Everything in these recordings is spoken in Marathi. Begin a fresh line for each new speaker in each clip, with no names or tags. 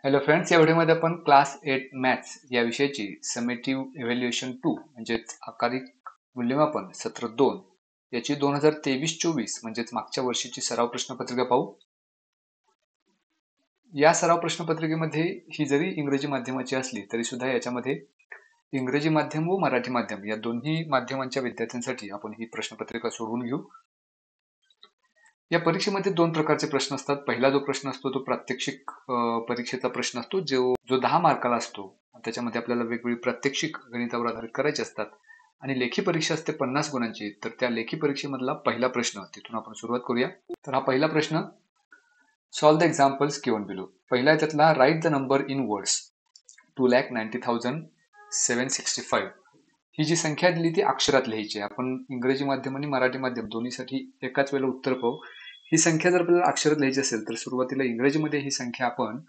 हॅलो फ्रेंड्स, या व्हिडिओमध्ये आपण क्लास 8 मॅथ्स या विषयाची समेटिव्ह इव्हॅल्युएशन 2 म्हणजेच आकारिक मूल्यमापन सत्र 2 याची 2023-24 म्हणजेच मागच्या वर्षीची सराव प्रश्नपत्रिका पाहू. या सराव प्रश्नपत्रिकेमध्ये ही जरी इंग्रजी माध्यमाची असली तरी सुद्धा याच्यामध्ये इंग्रजी माध्यम व मराठी माध्यम या दोन्ही माध्यमांच्या विद्यार्थ्यांसाठी आपण ही प्रश्नपत्रिका सोडवून घेऊ. या परीक्षेमध्ये दोन प्रकारचे प्रश्न असतात. पहिला जो प्रश्न असतो तो प्रात्यक्षिक परीक्षेचा प्रश्न असतो जो 10 मार्काला असतो. त्याच्यामध्ये आपल्याला वेगवेगळी प्रात्यक्षिक गणितावर आधारित करायचे असतात आणि लेखी परीक्षा असते 50 गुणांची. तर त्या लेखी परीक्षेमधला पहिला प्रश्न तिथून आपण सुरुवात करूया. तर हा पहिला प्रश्न, solve the examples given below. पहिला त्यातला write the number in words. 2,90,765 ही जी संख्या दिली ती अक्षरात लिहायची. आपण इंग्रजी माध्यम आणि मराठी माध्यम दोन्हीसाठी एकाच वेळेला उत्तर पाहू. ही संख्या जर आपल्याला अक्षरात लिहायची असेल तर सुरुवातीला इंग्रजीमध्ये ही संख्या आपण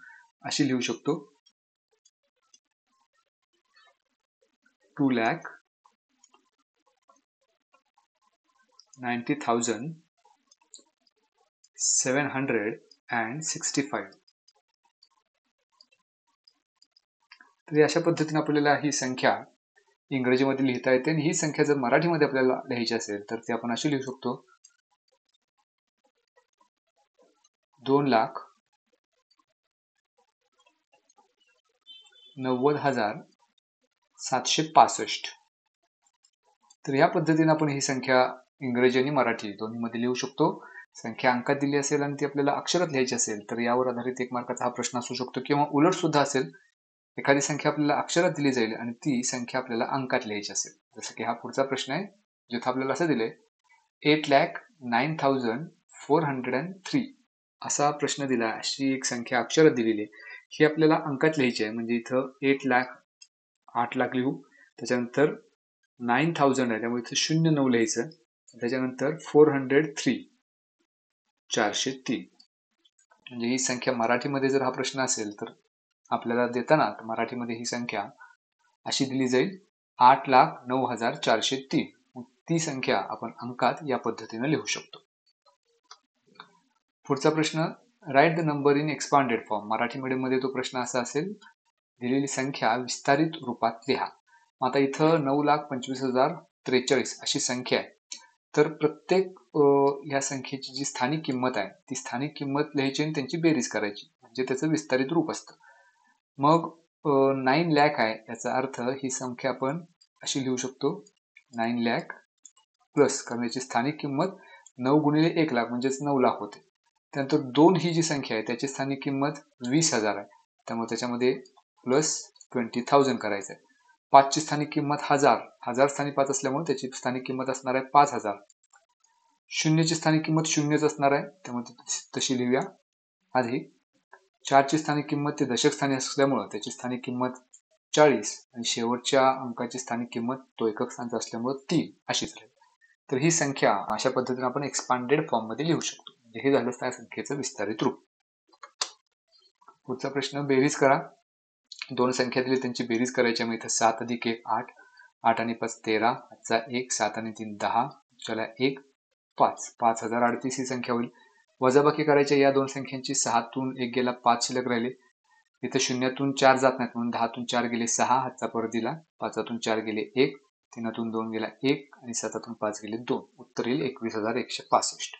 अशी लिहू शकतो. 2,90,765. तर अशा पद्धतीने आपल्याला ही संख्या इंग्रजीमध्ये लिहिता येते आणि ही संख्या जर मराठीमध्ये आपल्याला लिहायची असेल तर ती आपण अशी लिहू शकतो. 2,90,765. तर या पद्धतीने आपण ही संख्या इंग्रजी आणि मराठी दोन्हीमध्ये लिहू शकतो. संख्या अंकात दिली असेल आणि ती आपल्याला अक्षरात लिहायची असेल तर यावर आधारित 1 मार्काचा हा प्रश्न असू शकतो, किंवा उलट सुद्धा असेल. एखादी संख्या आपल्याला अक्षरात दिली जाईल आणि ती संख्या आपल्याला अंकात लिहायची असेल. जसं की हा पुढचा प्रश्न आहे, जिथं आपल्याला असं दिलंय 8,09,403 असा प्रश्न दिला. अशी एक संख्या अक्षरात दिलेली आहे, ही आपल्याला अंकात लिहायची आहे. म्हणजे इथं 8 लाख लिहू, त्याच्यानंतर 9,000 आहे त्यामुळे इथं 0,9 लिहायचं, त्याच्यानंतर 403 403. म्हणजे ही संख्या मराठीमध्ये जर हा प्रश्न असेल तर आपल्याला देताना मराठीमध्ये ही संख्या अशी दिली जाईल 8,09,403. ती संख्या आपण अंकात या पद्धतीने लिहू शकतो. पुढचा प्रश्न, write the number in expanded form. Marathi medium मध्ये तो प्रश्न असा असेल, दिलेली संख्या विस्तारित रूपात लिहा. आता इथं 9,25,043 अशी संख्या आहे. तर प्रत्येक या संख्येची जी स्थानिक किंमत आहे ती स्थानिक किंमत लिहायची आणि त्यांची बेरीज करायची, म्हणजे त्याचं विस्तारित रूप असतं. मग 9 लाख आहे, याचा अर्थ ही संख्या आपण अशी लिहू शकतो 9 लाख प्लस, कारण याची स्थानिक किंमत 9 गुणिले 1 लाख म्हणजेच 9 लाख होते. त्यानंतर 2 ही जी संख्या आहे त्याची स्थानिक किंमत 20,000 आहे, त्यामुळे त्याच्यामध्ये प्लस 20,000 करायचं आहे. 5 ची स्थानिक किंमत 1000 स्थानी 5 असल्यामुळे त्याची स्थानिक किंमत असणार आहे 5,000. 0 ची स्थानिक किंमत 0च असणार आहे, त्यामुळे तशी लिहूया आधी. 4 ची स्थानिक किंमत ते दशक स्थानी असल्यामुळे त्याची स्थानिक किंमत 40 आणि शेवटच्या अंकाची स्थानिक किंमत तो एकक स्थानचा असल्यामुळे 3 अशीच राहील. तर ही संख्या अशा पद्धतीने आपण एक्सपांडेड फॉर्म मध्ये लिहू शकतो. हे झालं त्या संख्येचं विस्तारित रूप. पुढचा प्रश्न, बेरीज करा. दोन संख्या दिली त्यांची बेरीज करायची. मग इथं 7 अधिक 1 8, 8 आणि 5 13, चा 1, 7 आणि 3 10, चला 1 5, 5,038 ही संख्या होईल. वजाबाकी करायच्या या दोन संख्यांची. 6 तून 1 गेला 5 शिल्लक राहिले. इथं 0 4 जात नाहीत म्हणून 10 4 गेले 6, हातचा परत दिला. 5 4 गेले 1, 3 2 गेला 1 आणि 7 5 गेले 2. उत्तर येईल 21,165.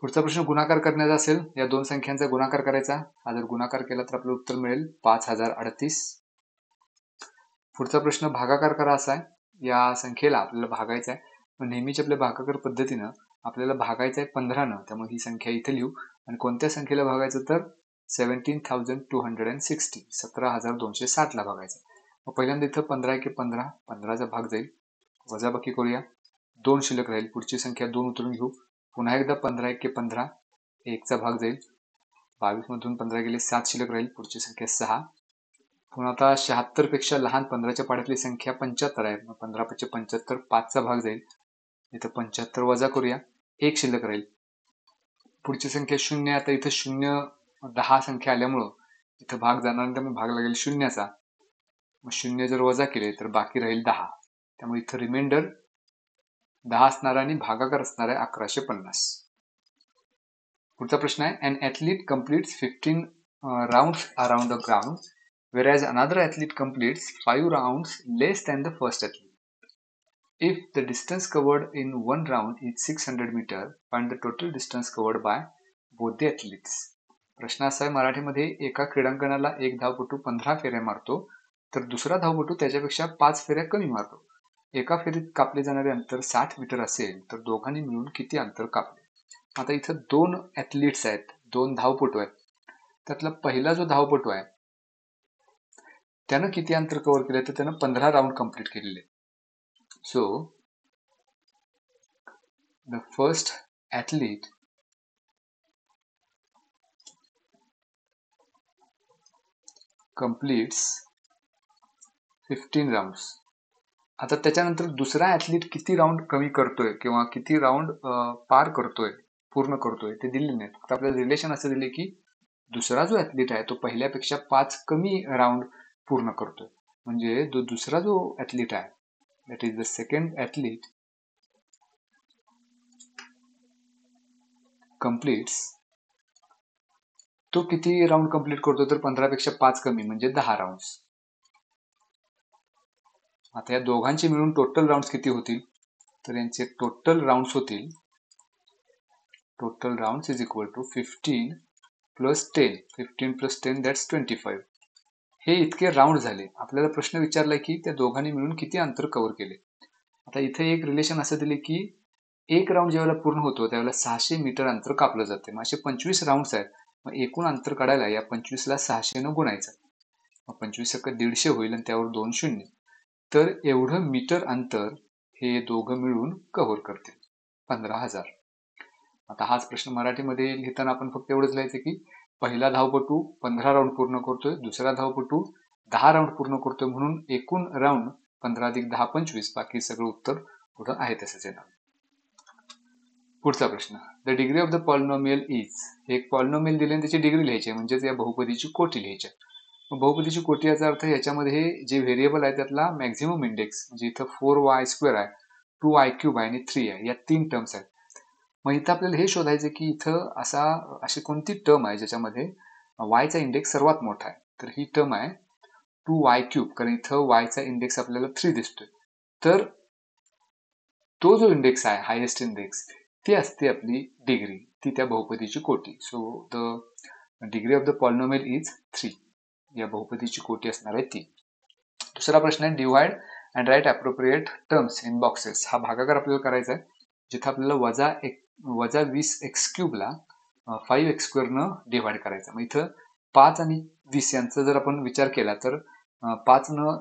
पुढचा प्रश्न गुणाकार करण्याचा असेल. या दोन संख्यांचा गुणाकार करायचा. हा जर गुणाकार केला तर आपलं उत्तर मिळेल 5,038. पुढचा प्रश्न भागाकार करा असा आहे. या संख्येला आपल्याला भागायचं आहे. नेहमीच आपल्या भागाकार पद्धतीनं आपल्याला भागायचं आहे 15नं, त्यामुळे ही संख्या इथे लिहू. आणि कोणत्या संख्येला भागायचं तर 17,260 17,260 ला भागायचं. मग पहिल्यांदा इथं 15 1 15, 15चा भाग जाईल. वजाबाकी करूया, 2 शिल्लक राहील. पुढची संख्या 2 उतरून घेऊ. पुन्हा एकदा 15 1 15, 1चा भाग जाईल. 22 मधून 15 गेले 7 शिल्लक राहील. पुढची संख्या 6. पुन्हा आता 76 पेक्षा लहान 15च्या पाड्यातली संख्या 75 आहे. मग 15 5 75, 5चा भाग जाईल. इथं 75 वजा करूया, 1 शिल्लक राहील. पुढची संख्या 0. आता इथं 0 10 संख्या आल्यामुळं इथं भाग जाणार, त्यामुळे भाग लागेल 0चा. मग 0 जर वजा केले तर बाकी राहील 10, त्यामुळे इथं रिमाइंडर 10 असणार आणि भागाकार असणार आहे 1150. पुढचा प्रश्न आहे, अन athlete completes 15 rounds around the ground, whereas another athlete completes 5 rounds less than the first athlete. If the distance covered in one round is 600 meter, find the total distance covered by both the athletes. प्रश्न असा आहे मराठीमध्ये, एका क्रीडांगणाला एक धावपटू 15 फेऱ्या मारतो, तर दुसरा धावपटू त्याच्यापेक्षा 5 फेऱ्या कमी मारतो. एका फेरीत कापले जाणारे अंतर 60 मीटर असेल तर दोघांनी मिळून किती अंतर कापले. आता इथं दोन ॲथलीट्स आहेत, दोन धावपटू आहेत. त्यातला पहिला जो धावपटू आहे त्यानं किती अंतर कव्हर केलं, तर त्यानं 15 राऊंड कंप्लीट केलेले. So the first athlete completes 15 rounds. आता त्याच्यानंतर दुसरा ॲथलीट किती राऊंड कमी करतोय किंवा किती राऊंड पार करतोय, पूर्ण करतोय, ते दिलेले नाहीत. फक्त आपल्याला रिलेशन असं दिले की दुसरा जो ॲथलीट आहे तो पहिल्यापेक्षा 5 कमी राऊंड पूर्ण करतोय. म्हणजे दुसरा जो ॲथलीट आहे, that is the second athlete, completes, तो किती राऊंड कंप्लीट करतो, तर 15 पेक्षा 5 कमी म्हणजे 10 राऊंड्स. आता या दोघांचे मिळून टोटल राऊंड्स किती होतील, तर यांचे टोटल राऊंड्स होतील, total rounds is equal to 15 plus 10. 15 plus 10 that's 25. हे इतके राऊंड झाले. आपल्याला प्रश्न विचारलाय की त्या दोघांनी मिळून किती अंतर कव्हर केले. आता इथे एक रिलेशन असं दिले की एक राऊंड ज्यावेळेला पूर्ण होतो त्यावेळेला 600 मीटर अंतर कापलं जाते. मग असे 25 राऊंड्स आहेत. मग एकूण अंतर काढायला या 25ला 600 न गुणायचं. मग 25 = 150 होईल आणि त्यावर 2 शून्य. तर एवढं मीटर अंतर हे दोघं मिळून कव्हर करते, 15,000. आता हाच प्रश्न मराठीमध्ये लिहिताना आपण फक्त एवढंच लिहायचं की पहिला धावपटू 15 राऊंड पूर्ण करतोय, दुसरा धावपटू 10 राऊंड पूर्ण करतोय, म्हणून एकूण राऊंड 15 + 10 = 25. बाकी सगळं उत्तर पुढं आहे तसंच येणार. पुढचा प्रश्न, the degree of the polynomial is. एक पॉलिनॉमियल दिले आणि त्याची डिग्री लिहायची आहे, म्हणजेच या बहुपदीची कोटी लिहायची. मग बहुपदीची कोटी याचा अर्थ याच्यामध्ये जे व्हेरिएबल आहे त्यातला मॅक्झिमम इंडेक्स, म्हणजे इथं 4y² आहे, 2y³ आहे आणि 3 आहे, या 3 टर्म्स आहेत. मग इथं आपल्याला हे शोधायचं की इथं अशी कोणती टर्म आहे ज्याच्यामध्ये वायचा इंडेक्स सर्वात मोठा आहे. तर ही टर्म आहे 2y³, कारण इथं वायचा इंडेक्स आपल्याला 3 दिसतोय. तर तो जो इंडेक्स आहे, हायेस्ट इंडेक्स, ती असते आपली डिग्री, ती त्या बहुपदीची कोटी. So the degree of the polynomial is 3. या बहुपदीची कोटी असणार आहे ती. दुसरा प्रश्न आहे, divide and write appropriate terms in boxes. हा भागाकार आपल्याला करायचा आहे, जिथं आपल्याला वजा 20x³ ला 5x² न डिवाइड करायचं. मग इथं 5 आणि 20 यांचा जर आपण विचार केला तर 5 न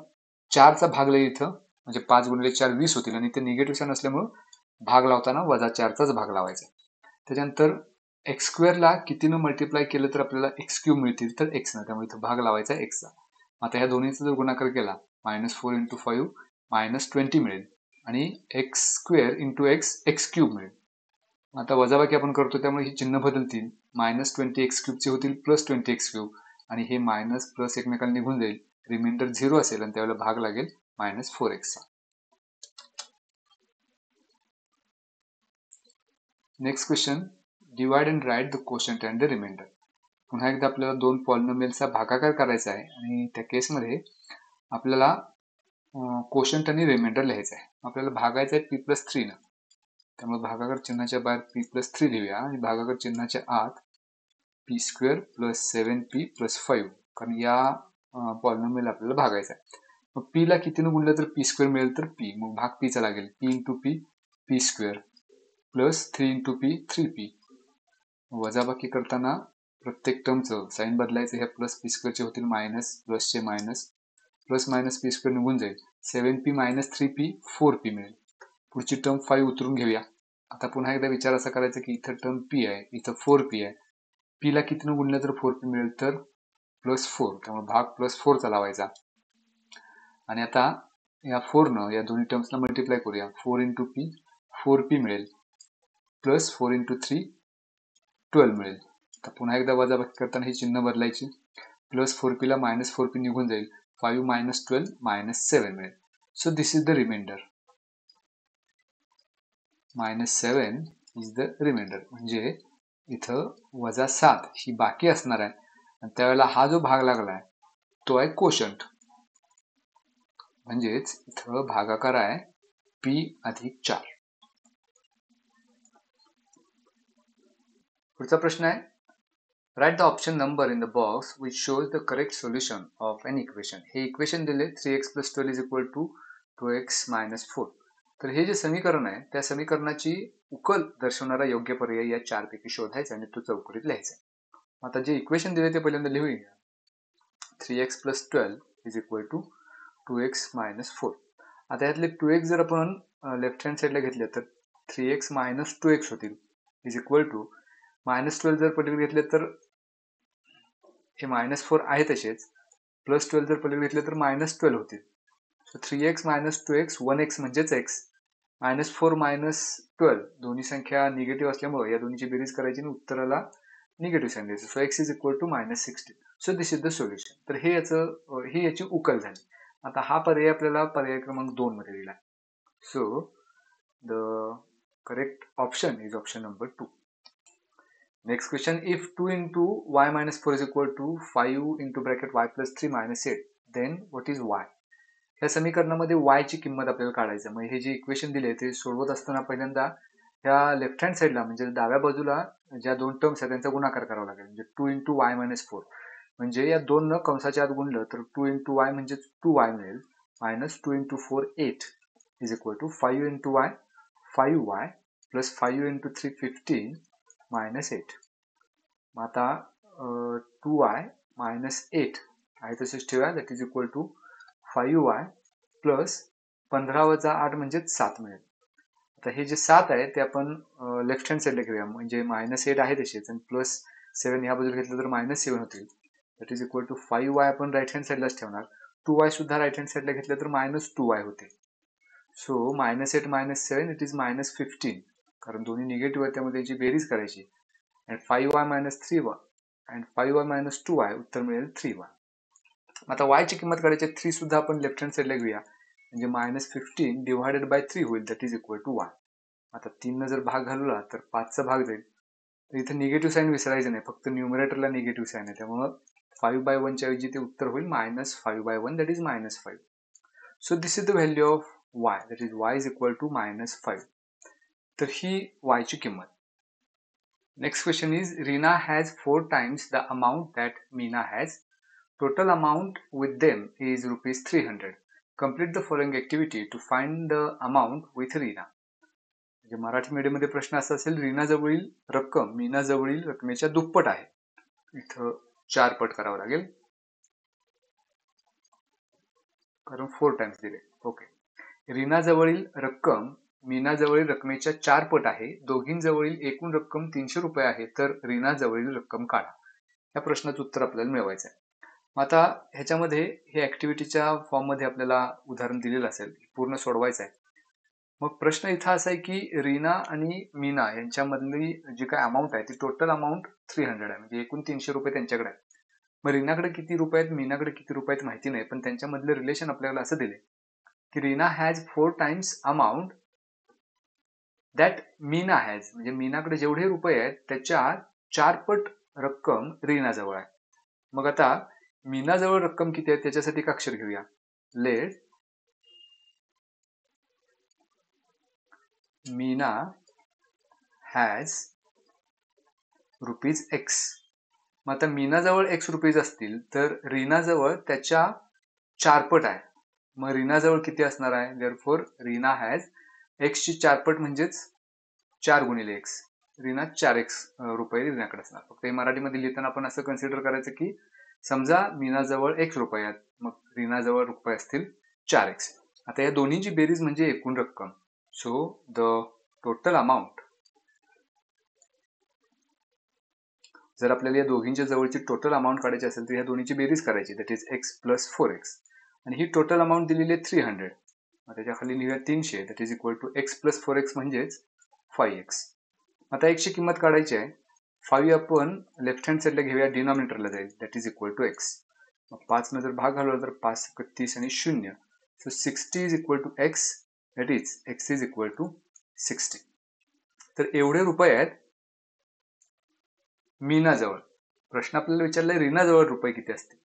4चा भाग लई इथं, म्हणजे 5 × 4 20 होतील आणि ते निगेटिव्ह साइन असल्यामुळं भाग लावताना वजा 4चाच भाग लावायचा. त्याच्यानंतर x² ला कितीनं मल्टिप्लाय केलं तर आपल्याला x³ मिळतील, तर x न, त्यामुळे इथं भाग लावायचा xचा. आता ह्या दोन्हीचा जर गुणाकार केला, -4 × 5 -20 मिळेल आणि x² × x x³ मिळेल. आता वजाबाकी आपण करतो त्यामुळे ही चिन्ह बदलतील, -20x³ चे होतील +20x³ आणि हे मायनस प्लस एकमेकांना निघून जाईल, रिमाइंडर 0 असेल आणि त्यावेळेला भाग लागेल -4x. Next question, divide and write the quotient and the remainder. पुन्हा एकदा आपल्याला दोन पॉलिनॉमियलचा भागाकार करायचा आहे आणि त्या केसमध्ये आपल्याला कोशंट आणि रिमाइंडर लिहायचं आहे. आपल्याला भागायचं आहे p+3 न, त्यामुळे भागाकार चिन्हाच्या बाहेर p+3 लिहूया आणि भागाकार चिन्हाच्या आत p² + 7p + 5, कारण या पॉलिनॉमियल आपल्याला भागायचा आहे. मग p ला कितीनं गुणलं तर p² मिळेल, तर p, मग भाग p चा लागेल, p × p p² + 3 × p 3p. वजाबाकी करताना प्रत्येक टर्मचं साईन बदलायचं, ह्या +p² चे होतील मायनस, प्लसचे मायनस, प्लस मायनस p² निघून जाईल, 7p - 3p 4p मिळेल. पुढची टर्म 5 उतरून घेऊया. आता पुन्हा एकदा विचार असा करायचा की इथं टर्म p आहे, इथं 4p आहे. p ला कितीनं गुणलं तर 4p मिळेल, तर +4, त्यामुळे भाग +4 चा लावायचा. आणि आता या 4 न या दोन्ही टर्म्सला मल्टिप्लाय करूया, 4 × p 4p मिळेल, प्लस 4 × 3 12 मिळेल. तर पुन्हा एकदा वजाबाकी करताना ही चिन्ह बदलायची, +4p ला -4p निघून जाईल, 5 - 12 -7 मिळेल. So this is the remainder, -7 is the remainder, म्हणजे इथं -7 ही बाकी असणार आहे आणि त्यावेळेला हा जो भाग लागलाय तो आहे कोशंट, म्हणजेच इथं भागाकार आहे P+4. पुढचा प्रश्न आहे, write the option number in the box which shows the correct solution of an equation. हे इक्वेशन दिले 3x + 12 = 2x - 4. तर हे जे समीकरण आहे त्या समीकरणाची उकल दर्शवणारा योग्य पर्याय या चारपैकी शोधायचा आणि तो चौकटीत लिहायचा. आता जे इक्वेशन दिले ते पहिल्यांदा लिहूया. 3x + 12 = 2x - 4. आता यातले 2x जर आपण लेफ्ट हँड साईडला घेतले तर 3x - 2x होतील = -12 जर पलीकडे घेतले तर हे -4 आहे तसेच, +12 जर पलीकडे घेतले तर -12 होतील. सो 3x - 2x 1x म्हणजेच x, -4 - 12 दोन्ही संख्या निगेटिव्ह असल्यामुळे या दोन्हीची बेरीज करायची आणि उत्तराला निगेटिव्ह साइन द्यायचं. So x = -16. So this is the solution. तर हे ही याची उकल झाली. आता हा पर्याय आपल्याला पर्याय क्रमांक 2 मध्ये दिला. So the correct option is option number 2. Next question, if 2 into y minus 4 is equal to 5 into bracket y plus 3 minus 8, then what is y? या समीकरणामध्ये y ची किंमत आपल्याला काढायचं. मग हे जे इक्वेशन दिले ते सोडवत असताना पहिल्यांदा ह्या लेफ्ट हँड साईडला म्हणजे डाव्या बाजूला ज्या दोन टर्म्स आहेत त्यांचा गुणाकार करावा लागेल. म्हणजे 2 into y minus 4 म्हणजे या दोन न कंसाच्या आत गुणलं तर 2 into y म्हणजे 2y मिळेल, minus 2 into 4 8 is equal to 5 into y 5y plus 5 into 3 15 minus 8. मग आता 2y minus 8 आहे तसेच ठेवा, that is equal to 5y plus 15 - 8 म्हणजे 7 मिळेल. आता हे जे 7 आहे ते आपण लेफ्ट हँड साईडला घेऊया, म्हणजे -8 आहे तसेच आणि +7 ह्या बाजूला घेतलं तर -7 होतील. That is equal to 5y आपण राईट हँड साईडलाच ठेवणार, 2y सुद्धा राईट हँड साईडला घेतलं तर -2y होते. सो -8 - 7 इट इज -15, कारण दोन्ही निगेटिव्ह आहे त्यामध्ये याची बेरीज करायची. and 5y minus 3y and 5y minus 2y उत्तर मिळेल 3y. आता y ची किंमत काढायची, 3 सुद्धा आपण लेफ्ट हँड साईडला घेऊया, म्हणजे -15 डिवायडेड बाय 3 होईल, that is equal to y. आता 3 न जर भाग घालवला तर 5 चा भाग जाईल, तर इथे निगेटिव्ह साईन विसरायचं नाही, फक्त न्यूमरेटरला निगेटिव्ह साईन आहे, त्यामुळे 5/1 च्या ऐवजी ते उत्तर होईल -5/1, that is -5. So this is the value of y, that is y is equal to -5. तर ही y ची किंमत. Next question is, Rina has 4 times the amount that Meena has. Total amount with them is ₹300. Complete the following activity to find the amount with Rina. म्हणजे मराठी मीडियम मध्ये प्रश्न असा असेल, रीना जवळील रक्कम मीना जवळील रकमेच्या दुप्पट आहे. इथं 4 पट करावं लागेल कारण 4 टाइम्स दिले. ओके, रीना जवळील रक्कम मीना जवळील रकमेच्या 4 पट आहे. दोघींजवळील एकूण रक्कम ₹300 आहे, तर रीना जवळील रक्कम काढा. या प्रश्नाचं उत्तर आपल्याला मिळवायचं आहे. आता ह्याच्यामध्ये हे ऍक्टिव्हिटीच्या फॉर्म मध्ये आपल्याला उदाहरण दिलेलं असेल, पूर्ण सोडवायचं आहे. मग प्रश्न इथं असा आहे की रीना आणि मीना यांच्यामधली जी काय अमाऊंट आहे ती टोटल अमाऊंट 300 आहे, म्हणजे एकूण ₹300 त्यांच्याकडे आहे. मग रीनाकडे किती रुपये आहेत, मीनाकडे किती रुपये आहेत माहिती नाही, पण त्यांच्यामधले रिलेशन आपल्याला असं दिले की Reena has 4 times amount that Meena has, म्हणजे मीनाकडे जेवढे रुपये आहेत त्याच्या 4 पट रक्कम रीनाजवळ आहे. मग आता मीनाजवळ रक्कम किती आहे त्याच्यासाठी एक अक्षर घेऊया. Let Meena has ₹x. मग आता मीनाजवळ x रुपीज असतील तर रीनाजवळ त्याच्या 4 पट आहे. मग रीनाजवळ किती असणार आहे, देअरफॉर रीना हॅज x ची 4 पट म्हणजेच 4 गुणिले x. रीना 4x रुपये रीनाकडे असणार. फक्त हे मराठीमध्ये लिहिताना आपण असं कन्सिडर करायचं की समजा मीनाजवळ x रुपये आहेत, मग रीनाजवळ रुपये असतील 4x. आता या दोन्हीची बेरीज म्हणजे एकूण रक्कम. सो द टोटल अमाऊंट, जर आपल्याला या दोघींच्या जवळची टोटल अमाऊंट काढायची असेल तर या दोन्हीची बेरीज करायची, that is x plus 4x. आणि ही टोटल अमाऊंट दिलेली आहे 300. मग त्याच्या खाली लिहूया 300, that is equal to x plus 4x म्हणजेच 5x. आता x ची किंमत काढायची आहे. 5 आपण लेफ्ट हँड साईडला घेऊया, डिनॉमिनेटरला जाईल, that is equal to x. मग 5 न जर भाग घालवला तर 5 × 30 आणि 0. So 60 is equal to x, that is x is equal to 60. तर एवढे रुपये आहेत मीनाजवळ. प्रश्न आपल्याला विचारलाय रीनाजवळ रुपये किती असतील.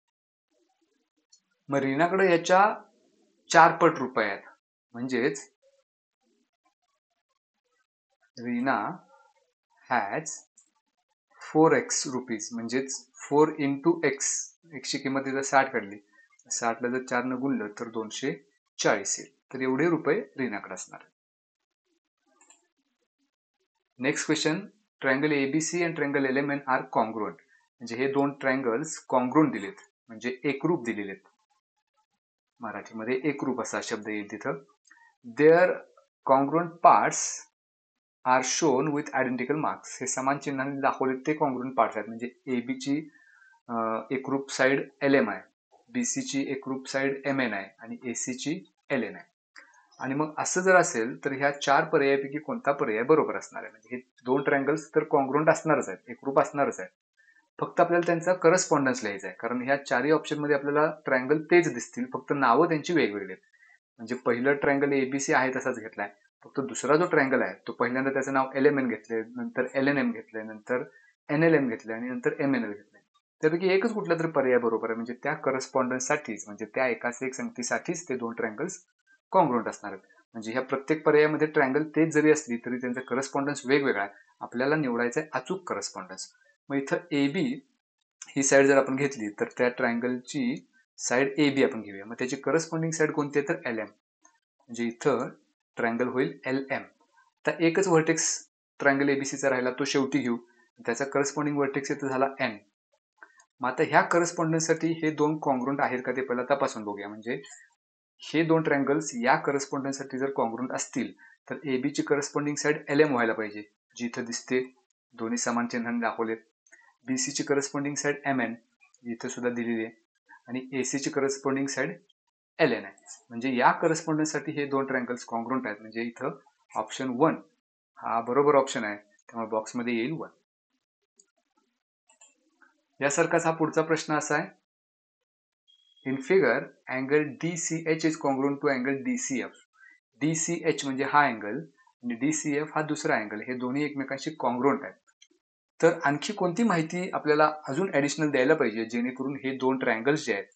मग रीनाकडे याच्या 4 पट रुपये आहेत. म्हणजेच रीना हॅज 4x रुपीज. म्हणजेच 4 into x. ची किंमत इथं 60 काढली. 60ला जर 4 न गुणलं तर 240 येईल. तर एवढे रुपये रीनाकडे असणार. Next question, triangle ABC and triangle LMN are congruent. म्हणजे हे दोन ट्रायंगल्स कॉन्ग्रुएंट दिलेत, म्हणजे एकरूप दिलेलेत. मराठीमध्ये एकरूप असा शब्द येईल तिथं. There congruent parts are shown with identical marks. हे समान चिन्हांनी दाखवले ते कॉन्ग्रुएंट पार्ट्स आहेत. म्हणजे एबीची एकरूप साइड एलएम आहे, बीसीची एकरूप साइड एमएन आहे आणि एसीची एलएन आहे. आणि मग असं जर असेल तर ह्या 4 पर्यायापैकी कोणता पर्याय बरोबर असणार आहे. म्हणजे हे दोन ट्रायंगल्स तर कॉन्ग्रुएंट असणारच आहेत, एकरूप असणारच आहेत. फक्त आपल्याला त्यांचा करस्पॉन्डन्स लिहायचा आहे, कारण ह्या 4ही ऑप्शन मध्ये आपल्याला ट्रायंगल तेच दिसतील, फक्त नावं त्यांची वेगवेगळी आहेत. म्हणजे पहिलं ट्रायंगल एबीसी आहे तसाच घेतलाय, फक्त दुसरा जो ट्रायंगल आहे तो पहिल्यांदा त्याचं नाव एलएमएन घेतलंय, नंतर एलएनएम घेतलंय, नंतर एनएलएम घेतलंय आणि नंतर एमएनएल घेतलंय. त्यापैकी एकच कुठला तरी पर्याय बरोबर आहे. म्हणजे त्या करस्पॉन्डन्ससाठीच, म्हणजे त्या एकाच एक संगतीसाठीच ते दोन ट्रायंगल्स कॉन्ग्रुएंट असणार आहेत. म्हणजे ह्या प्रत्येक पर्यायामध्ये ट्रायंगल तेच जरी असली तरी त्यांचा करस्पॉन्डन्स वेगवेगळा आहे. आपल्याला निवडायचा आहे अचूक करस्पॉन्डन्स. मग इथं एबी ही साइड जर आपण घेतली तर त्या ट्रायंगलची साइड एबी आपण घेऊया. मग त्याची करस्पॉन्डिंग साइड कोणती आहे तर एलएम. म्हणजे इथं ट्रायंगल होईल एलएम. आता एकच व्हर्टेक्स ट्रायंगल एबीसीचा राहिला, तो शेवटी घेऊ. त्याचा करस्पॉन्डिंग व्हर्टेक्स इथं झाला एन. मग आता ह्या करस्पॉन्डन्ससाठी हे दोन कॉन्ग्रुएंट आहेत का ते पहिला तपासून बघूया. म्हणजे हे दोन ट्रायंगल्स या करस्पॉन्डन्ससाठी जर कॉन्ग्रुएंट असतील तर एबी ची करस्पॉन्डिंग साइड एलएम व्हायला पाहिजे, जी इथं दिसते, दोन्ही समान चिन्हांनी दाखवलेत. बीसी ची करस्पॉन्डिंग साइड एमएन इथे सुद्धा दिलेली आहे आणि एसी ची करस्पॉन्डिंग साइड एलएन आहे. म्हणजे या करस्पॉन्डन्ससाठी हे दोन ट्रायंगल्स कॉन्ग्रुएंट आहेत. म्हणजे इथं ऑप्शन 1 हा बरोबर ऑप्शन आहे, त्यामुळे बॉक्समध्ये येईल 1. यासारखाच हा पुढचा प्रश्न असा आहे, in figure angle DCH is congruent to angle DCF. DCH म्हणजे हा अँगल आणि DCF हा दुसरा अँगल, हे दोन्ही एकमेकांशी कॉन्ग्रुएंट आहेत. तर आणखी कोणती माहिती आपल्याला अजून ऍडिशनल द्यायला पाहिजे जेणेकरून हे दोन ट्रायंगल्स जे आहेत,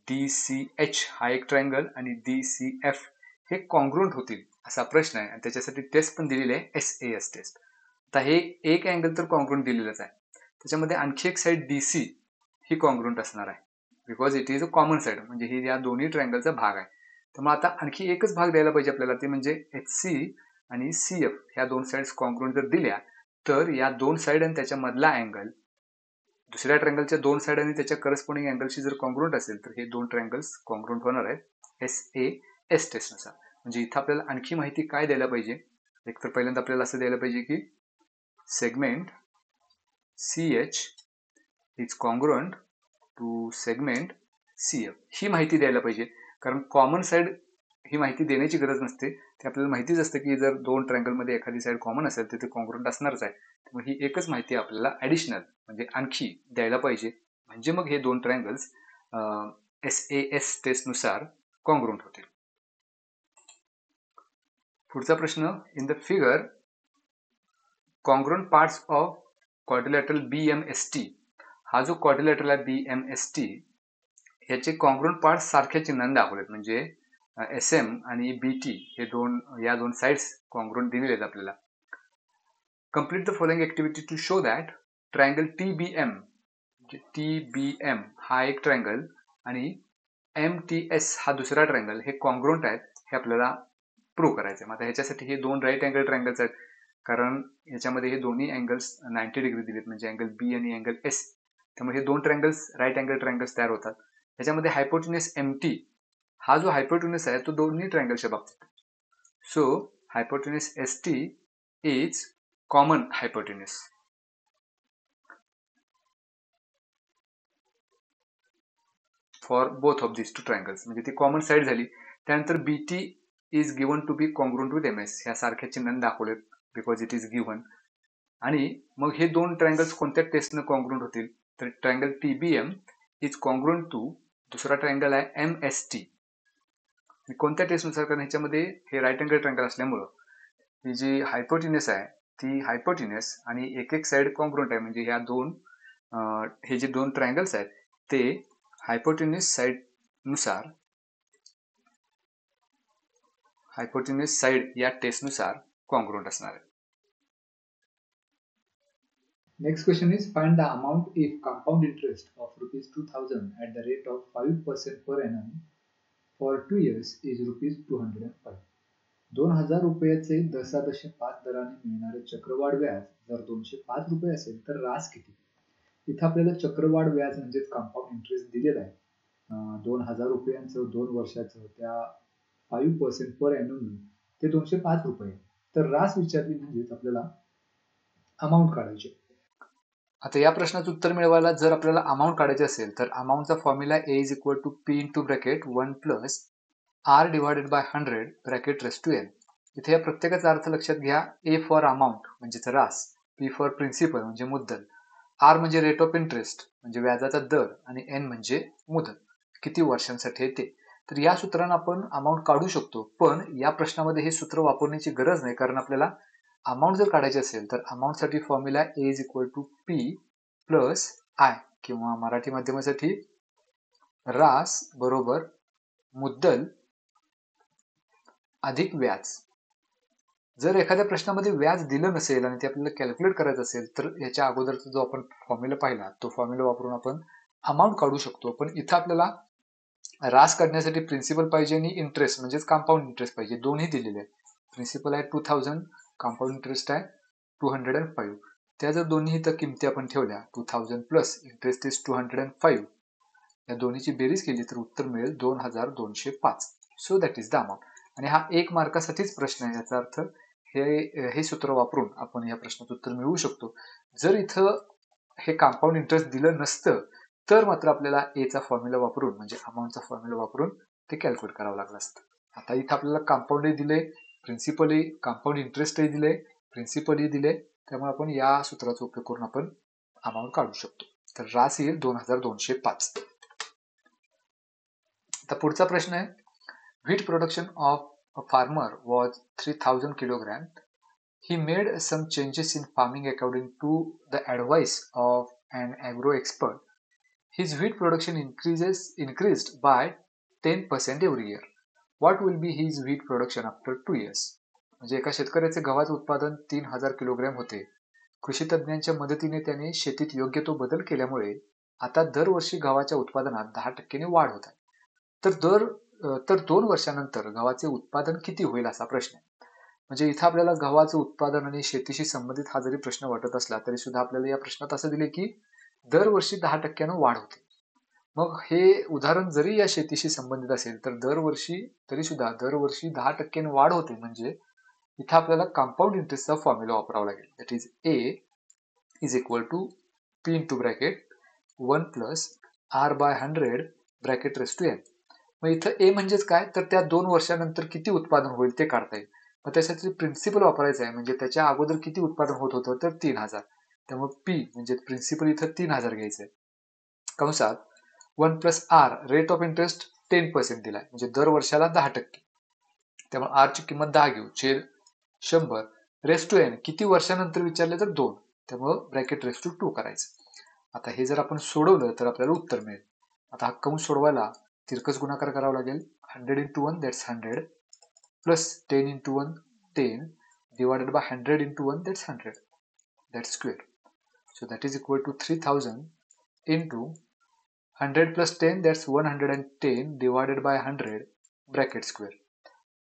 DCH हा एक ट्रायंगल आणि DCF हे कॉन्ग्रुएंट होतील, असा प्रश्न आहे. आणि त्याच्यासाठी टेस्ट पण दिलेली आहे, SAS टेस्ट. आता हे एक अँगल तर कॉन्ग्रुएंट दिलेलंच आहे, त्याच्यामध्ये आणखी एक साइड DC ही कॉन्ग्रुएंट असणार आहे, because it is a common side. म्हणजे ही या दोन्ही ट्रायंगलचा भाग आहे. त्यामुळे आता आणखी एकच भाग द्यायला पाहिजे आपल्याला, ते म्हणजे HC आणि CF ह्या दोन साइड्स कॉन्ग्रुएंट जर दिल्या तर या दोन साइड आणि त्याच्या मधला अँगल दुसऱ्या ट्रायंगलच्या दोन साइड आणि त्याच्या करस्पॉन्डिंग अँगलशी जर कॉन्ग्रुएंट असेल तर हे दोन ट्रायंगल्स कॉन्ग्रुएंट होणार आहेत SAS टेस्टनुसार. म्हणजे इथं आपल्याला आणखी माहिती काय द्यायला पाहिजे, एक तर पहिल्यांदा आपल्याला असं द्यायला पाहिजे की segment CH is congruent to segment CF, ही माहिती द्यायला पाहिजे. कारण कॉमन साइड ही माहिती देण्याची गरज नसते, ते आपल्याला माहितीच असतं की जर दोन ट्रायंगल मध्ये एखादी साइड कॉमन असेल तर ते कॉन्ग्रुएंट असणारच आहे. त्यामुळे ही एकच माहिती आपल्याला ऍडिशनल म्हणजे आणखी द्यायला पाहिजे. म्हणजे मग हे दोन ट्रायंगल्स SAS टेस्टनुसार कॉन्ग्रुएंट होतील. पुढचा प्रश्न, in the figure congruent parts of quadrilateral BMST. हा जो क्वाड्रिलॅटरल आहे BMST याचे कॉन्ग्रुएंट पार्ट्स सारख्या चिन्हाने दाखवलेत. म्हणजे SM आणि BT हे या दोन साइड्स कॉन्ग्रुएंट दिलेले आहेत आपल्याला. Complete the following activity to show that triangle TBM हा एक ट्रायंगल आणि MTS हा दुसरा ट्रायंगल हे कॉन्ग्रुएंट आहेत, हे आपल्याला प्रूव्ह करायचं आहे. आता ह्याच्यासाठी हे दोन राईट अँगल ट्रायंगल्स आहेत, कारण ह्याच्यामध्ये हे दोन्ही अँगल्स 90 डिग्री दिलेत, म्हणजे अँगल B आणि अँगल S. त्यामुळे हे दोन ट्रायंगल्स राईट अँगल ट्रायंगल्स तयार होतात. ह्याच्यामध्ये हायपोटेन्यूस MT हा जो हायपोटेन्यूस आहे तो दोन्ही ट्रायंगलच्या बाबतीत. So hypotenuse ST is common hypotenuse for both of this two triangles. म्हणजे ती कॉमन साइड झाली. त्यानंतर BT is given to be congruent with MS, ह्या सारख्या चिन्हाने दाखवलेत बिकॉज इट इज गिव्हन. आणि मग हे दोन ट्रायंगल्स कोणत्या टेस्टनं कॉन्ग्रुएंट होतील तर triangle TBM is congruent to दुसरा ट्रायंगल आहे MST. कोणत्या टेस्टनुसार, कारण ह्याच्यामध्ये हे राईट अँगल ट्रायंगल असल्यामुळं ही जी हायपोटेन्यूस आहे ती हायपोटेन्यूस आणि एक एक साइड कॉन्ग्रुएंट आहे. म्हणजे ह्या दोन हे जे दोन ट्रायंगल्स आहेत ते हायपोटेन्यूज साइड या टेस्टनुसार कॉन्ग्रुएंट असणार आहे.
Next question is find the amount if compound interest of rupees 2000 at the rate of 5% per annum for 2 years is rupees 205. 2000 रुपयाचे 10.5 दराने मिळणारे चक्रवाढ व्याज जर 205 रुपये असेल तर रास किती? इथं आपल्याला चक्रवाढ व्याज म्हणजेच कंपाऊंड इंटरेस्ट दिलेला आहे 2000 रुपयांचं 2 वर्षाचं त्या 5% पर एनम ते 205 रुपये. तर रास विचारली म्हणजेच आपल्याला अमाऊंट काढायची.
आता या प्रश्नाचं उत्तर मिळवायला जर आपल्याला अमाऊंट काढायची असेल तर अमाऊंटचा formula A is equal to P into bracket 1 plus R divided by 100 bracket raise to N. इथे या प्रत्येकाचा अर्थ लक्षात घ्या. A फॉर अमाऊंट म्हणजेच रास, P फॉर प्रिन्सिपल म्हणजे मुद्दल, R म्हणजे रेट ऑफ इंटरेस्ट म्हणजे व्याजाचा दर आणि N म्हणजे मुदत, किती वर्षांसाठी ते. तर या सूत्रानं आपण अमाऊंट काढू शकतो, पण या प्रश्नामध्ये हे सूत्र वापरण्याची गरज नाही, कारण आपल्याला अमाऊंट जर काढायची असेल तर अमाऊंट साठी formula A is equal to P plus I किंवा मराठी माध्यमासाठी रास बरोबर मुद्दल अधिक व्याज. जर एखाद्या प्रश्नामध्ये व्याज दिलं नसेल आणि ते आपल्याला कॅल्क्युलेट करायचं असेल तर याच्या अगोदरचा जो आपण फॉर्म्युला पाहिला तो फॉर्म्युला वापरून आपण अमाऊंट काढू शकतो. पण इथं आपल्याला रास काढण्यासाठी प्रिन्सिपल पाहिजे आणि इंटरेस्ट म्हणजेच कंपाऊंड इंटरेस्ट पाहिजे. दोन्ही दिलेले आहेत. प्रिन्सिपल आहे 2000, कंपाऊंड इंटरेस्ट आहे 205. त्या जर दोन्ही इथं किमती आपण ठेवल्या 2000 प्लस इंटरेस्ट इज 205, या दोन्हीची बेरीज केली तर उत्तर मिळेल 2205. So that is the amount. आणि हा 1 मार्कासाठीच प्रश्न आहे. याचा अर्थ हे सूत्र वापरून आपण या प्रश्नाचं उत्तर मिळवू शकतो. जर इथं हे कंपाऊंड इंटरेस्ट दिलं नसतं तर मात्र आपल्याला A चा फॉर्म्युला वापरून म्हणजे अमाऊंटचा फॉर्म्युला वापरून ते कॅल्क्युलेट करावं लागलं असतं. आता इथं आपल्याला कंपाऊंडही दिले, प्रिन्सिपलही, कंपाऊंड इंटरेस्टही दिले, प्रिन्सिपलही दिले, त्यामुळे आपण या सूत्राचा उपयोग करून आपण अमाऊंट काढू शकतो. तर रास येईल 2205. आता पुढचा प्रश्न आहे, wheat production of a farmer was 3000 kilogram. He made some changes in farming according to the advice of an agro expert. His wheat production increased by 10% every year. What will be his wheat production after 2 years? म्हणजे एका शेतकऱ्याचे गव्हाचे उत्पादन 3000 किलोग्रॅम होते. कृषी तज्ञांच्या मदतीने त्याने शेतीत योग्य तो बदल केल्यामुळे आता दरवर्षी गव्हाच्या उत्पादनात 10% वाढ होत आहे. तर 2 वर्षानंतर गव्हाचे उत्पादन किती होईल असा प्रश्न आहे. म्हणजे इथं आपल्याला गव्हाचं उत्पादन आणि शेतीशी संबंधित हा जरी प्रश्न वाटत असला तरी सुद्धा आपल्याला या प्रश्नात असं दिले की दरवर्षी 10% वाढ होते. मग हे उदाहरण जरी या शेतीशी संबंधित असेल तर दरवर्षी 10% वाढ होते. म्हणजे इथं आपल्याला कंपाऊंड इंटरेस्टचा फॉर्म्युला वापरावा लागेल. That is A is equal to P into bracket 1 plus R by 100 bracket raise to N. मग इथं A म्हणजेच काय, तर त्या 2 वर्षानंतर किती उत्पादन होईल ते काढता येईल. मग त्यासाठी प्रिन्सिपल वापरायचं आहे. म्हणजे त्याच्या अगोदर किती उत्पादन होत होतं तर 3000. त्यामुळे P म्हणजे प्रिन्सिपल इथं 3000 घ्यायचं आहे. कंसात 1 plus R rate of interest 10% दिलाय म्हणजे दर वर्षाला 10%. त्यामुळे R ची किंमत 10 घेऊ छेद 100 रेस टू N किती वर्षानंतर विचारले तर 2, त्यामुळे ब्रॅकेट रेस टू 2 करायचं. आता हे जर आपण सोडवलं तर आपल्याला उत्तर मिळेल. आता हा कंस सोडवायला तिरकस गुणाकार करावा लागेल. 100 into 1 that's 100 plus 10 into 1 10 divided by 100 into 1 that's 100, that's square. So that is equal to 3000 into 100 plus 10 that's 110 divided by 100 bracket square.